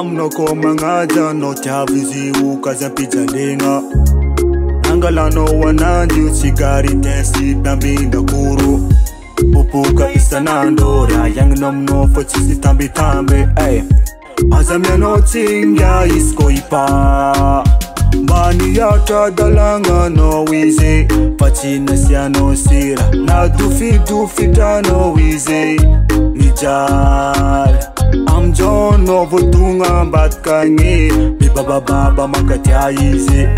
Amno ko mangaja no tavizi ukazampijalenga Angala no wanandi uchigari tensi tambinda kuru Upuka isanando Rayang nom no fachisi tambi tambe Azamya no tinga isko ipa Bani yata dalanga no wize Fachina siya no sira Na dufi tano wize Nijal Amjon no vutunga batkangi Mi baba makatia ize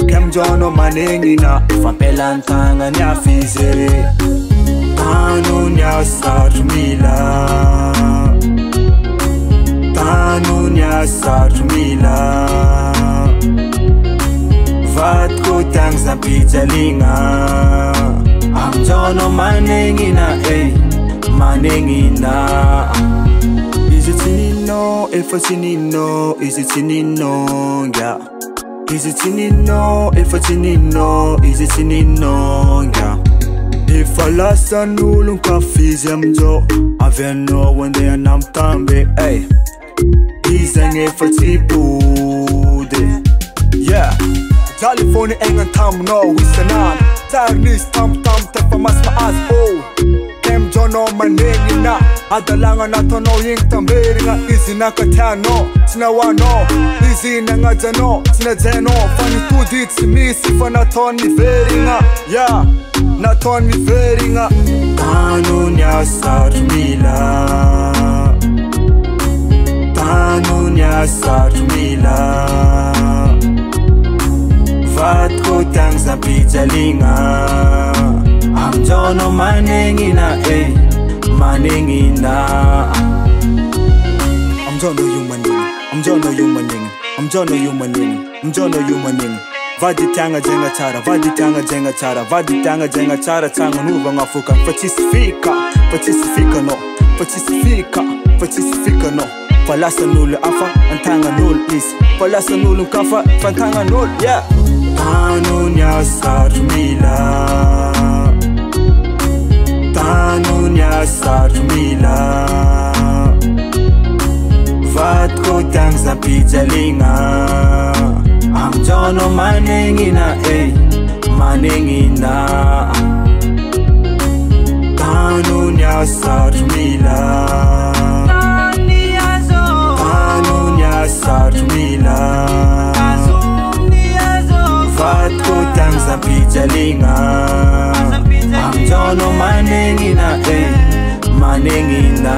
Kem jono manengina Fampelantanga nya fize Tanu nya satumila Tanu nya satumila Vatko tang zampijalinga Amjono manengina manengina Is it sinino, if it's sinino, is it sinino, yeah Is it sinino, if it's sinino, is it sinino, yeah If I lost a nulun kafiz amjo Aveno when they are nam tambe, Isang if it's ipude, yeah California engan tam no wisanan Tarnis tam tefa mas maas Kem jono manengina Adalanga na tono ying tamberinga Izi nakatano, sinawano Izi nangajano, sinajeno Fani tudit simisi fana toni veringa Yeah, na toni veringa Tanu nya satumila Tanu nya satumila Vatko tang zampijalinga Amjono manengina, manengina Amjono yumaning, amjono yumaning Amjono yumaning, amjono yumaning Vaditanga jenga chara, vaditanga jenga chara Vaditanga jenga chara, tanga nuva ngafuka Fachisifika no, fachisifika no Falasa nulu afa, antanga nul is Falasa nulu kafa, fantanga nul, yeah Tanu nya satumila Tanu nya satumila Vatko tang zampijalinga Amjono manengina, manengina Tanu nya satumila Tanu nya satumila Vatko tang zampijalinga Amjono manengina, manengina